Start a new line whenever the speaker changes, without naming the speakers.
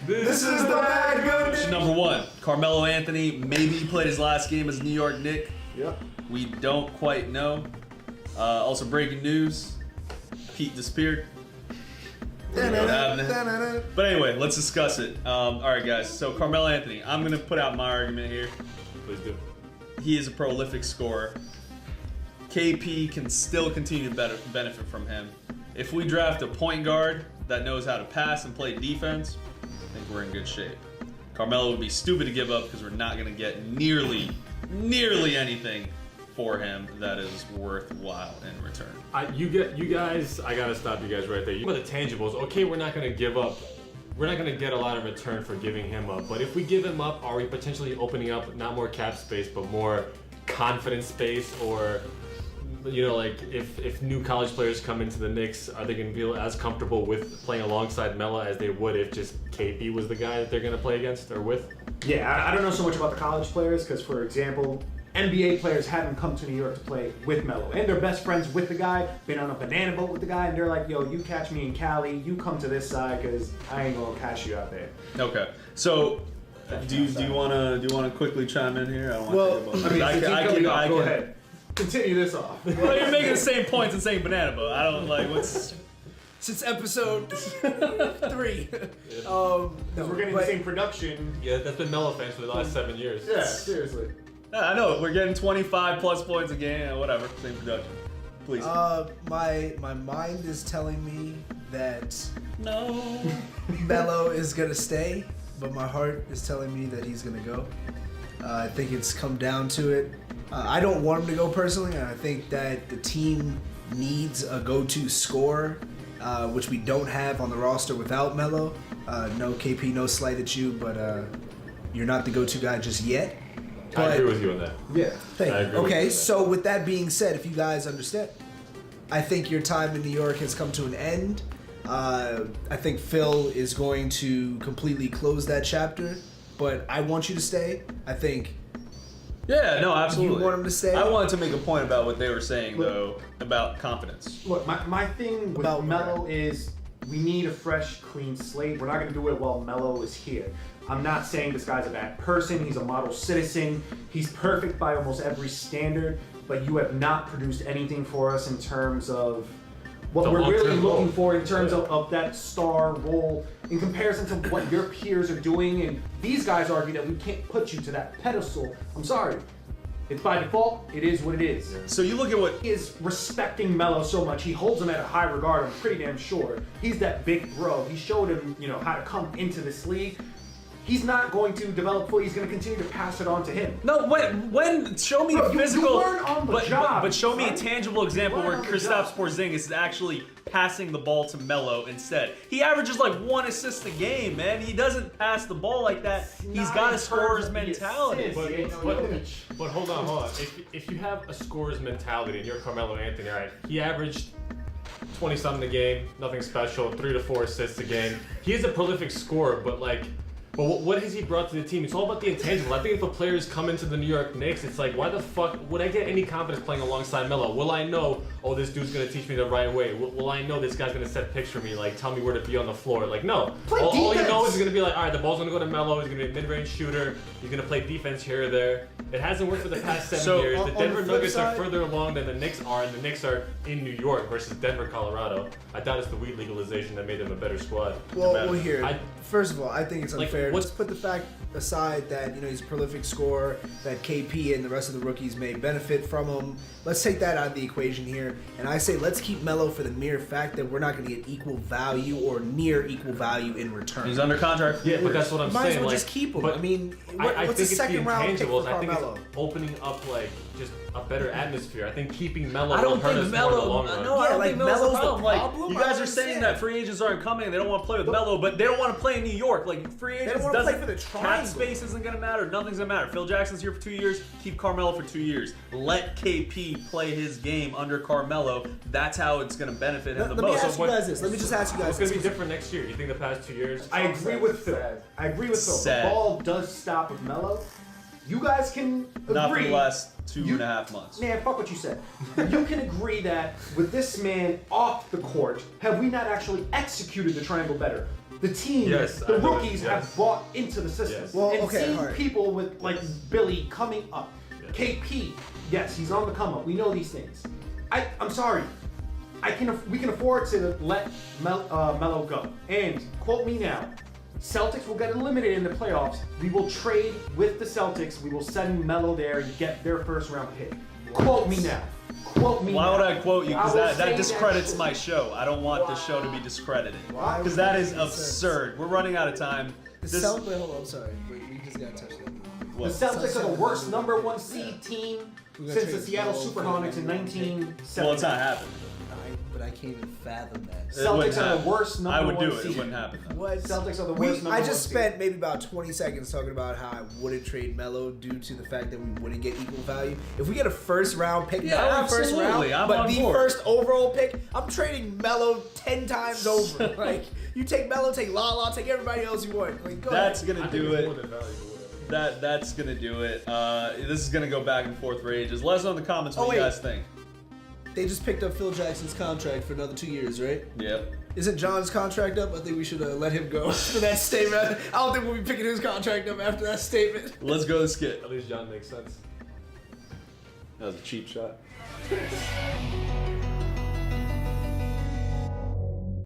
This is the MadGood Knicks.
Number one, Carmelo Anthony. Maybe he played his last game as a New York Knick.
Yep.
We don't quite know. Also, breaking news: Pete disappeared. But anyway, let's discuss it. All right, guys. So Carmelo Anthony. I'm gonna put out my argument here.
Please do.
He is a prolific scorer. KP can still continue to benefit from him. If we draft a point guard that knows how to pass and play defense, I think we're in good shape. Carmelo would be stupid to give up because we're not going to get nearly anything for him that is worthwhile in return.
You guys, I gotta stop you guys right there. You know the tangibles. Okay, we're not gonna give up. We're not gonna get a lot in return for giving him up. But if we give him up, are we potentially opening up not more cap space, but more confidence space? Or, you know, like if new college players come into the Knicks, are they gonna feel as comfortable with playing alongside Melo as they would if just KP was the guy that they're gonna play against or with?
Yeah, I don't know so much about the college players because, for example, NBA players haven't come to New York to play with Melo, and they're best friends with the guy, been on a banana boat with the guy, and they're like, yo, you catch me in Cali, you come to this side because I ain't gonna catch you out there.
Okay, so do you wanna quickly chime in here? I don't want to think about
Go ahead. Continue this off.
Well, you're making the same points and saying banana boat. I don't like what's.
Since episode 3.
We're getting the same production.
Yeah, that's been Melo fans for the last 7 years.
Yeah, seriously.
I know we're getting 25 plus points a game. Whatever, same production. Please.
My mind is telling me that
No.
Melo is gonna stay, but my heart is telling me that he's gonna go. I think it's come down to it. I don't want him to go personally, and I think that the team needs a go-to scorer, which we don't have on the roster without Melo. No KP, no slight at you, but you're not the go-to guy just yet.
I agree with you on that.
Yeah.
Thank you. Okay, so with that being said, if you guys understand, I think your time in New York has come to an end. I think Phil is going to completely close that chapter, but I want you to stay. I think.
Yeah, no, absolutely.
You want him to stay?
I wanted to make a point about what they were saying, though, about confidence.
Look, my thing with Melo is we need a fresh, clean slate. We're not going to do it while Melo is here. I'm not saying this guy's a bad person. He's a model citizen. He's perfect by almost every standard, but you have not produced anything for us in terms of what we're really looking for in terms of that star role in comparison to what your peers are doing. And these guys argue that we can't put you to that pedestal. I'm sorry. It's by default. It is what it is.
So you look at what
He is respecting Melo so much. He holds him at a high regard. I'm pretty damn sure. He's that big bro. He showed him, how to come into this league. He's not going to develop fully. He's going to continue to pass it on to him.
No, when show me a physical,
you learn on the job,
but show me a
right?
tangible example where Kristaps Porzingis is actually passing the ball to Melo instead. He averages like 1 assist a game, man. He doesn't pass the ball like that. He's got a scorer's mentality.
But hold on. If you have a scorer's mentality and you're Carmelo Anthony, all right, he averaged 20-something a game, nothing special, 3 to 4 assists a game. He is a prolific scorer, but what has he brought to the team? It's all about the intangible. I think if a players come into the New York Knicks, it's like, why the fuck would I get any confidence playing alongside Melo? Will I know, oh, this dude's going to teach me the right way? Will I know this guy's going to set picture me, like tell me where to be on the floor? Like, no. All you know is going to be like, all right, the ball's going to go to Melo. He's going to be a mid-range shooter. He's going to play defense here or there. It hasn't worked for the past 7 years. The Denver Nuggets are further along than the Knicks are, and the Knicks are in New York versus Denver, Colorado. I doubt it's the weed legalization that made them a better squad.
Well, here. First of all, I think it's unfair. Let's put the fact aside that he's a prolific scorer, that KP and the rest of the rookies may benefit from him. Let's take that out of the equation here, and I say let's keep Melo for the mere fact that we're not going to get equal value or near equal value in return.
He's under contract.
Yeah, but that's what I'm saying.
Might as well just keep him.
But
I mean,
I
what's
think
a second round pick for Carmelo?
I think it's opening up just a better atmosphere. I think keeping Melo
I don't
will hurt
think
us more in the
Melo.
long run.
No, I don't think Melo's the problem.
problem.
You guys are saying that free agents aren't coming. They don't want to play with Melo, but they don't want to play in New York. Like free agents
don't want to play
doesn't.
for the
Cap
triangle.
space isn't gonna matter. Nothing's gonna matter. Phil Jackson's here for 2 years. Keep Carmelo for 2 years. Let KP play his game under Carmelo. That's how it's gonna benefit him the most.
Let me just ask you guys
What's going to be different next year? You think the past 2 years?
I agree with Phil. The ball does stop with Melo, You guys can agree.
Not for the last 2.5 months.
Man, fuck what you said. You can agree that with this man off the court, have we not actually executed the triangle better? The team,
Yes,
the
I believe,
rookies
yes.
have bought into the system.
Yes.
Well,
and
okay,
seeing
alright.
people with like Billy coming up.
Yes.
KP, yes, he's on the come up. We know these things. I'm sorry. We can afford to let Melo go. And quote me now. Celtics will get eliminated in the playoffs. We will trade with the Celtics. We will send Melo there and get their first round pick. Quote me now. Quote me
Why
now.
would I quote you? Because
I will
that
say
discredits
shit.
my show. I don't want the show to be discredited.
Why
Because
would
that
that
is
make sense?
absurd. We're running out of time.
The
This-
Celtics. Wait, hold on. I'm sorry. We just got to touch that.
The
what?
Celtics are the worst number 1 seed team
We're gonna
since the
trade
Seattle
Melo
Supersonics
for
in
Melo.
1970.
Well, it's not happening.
But I can't even fathom that.
It wouldn't
Celtics are the
happen.
worst number
I would do
1
it.
seed.
It wouldn't happen. though.
What?
Celtics are the worst number
I
1
just
seed.
spent maybe about 20 seconds talking about how I wouldn't trade Melo due to the fact that we wouldn't get equal value. If we get a first round pick,
Yeah,
not only first
absolutely.
round,
I'm
but
on
the
board.
first overall pick, I'm trading Melo 10 times over. Like, you take Melo, take Lala, take everybody else you want. Like, go
That's
ahead.
gonna
I think
do
it's more
it.
than valuable, whatever.
That's gonna do it. This is gonna go back and forth for ages. Let us know in the comments what
Oh,
you
wait.
guys think.
They just picked up Phil Jackson's contract for another 2 years, right?
Yep.
Isn't John's contract up? I think we should let him go for that statement. I don't think we'll be picking his contract up after that statement.
Let's go to the skit.
At least John makes sense.
That was a cheap shot.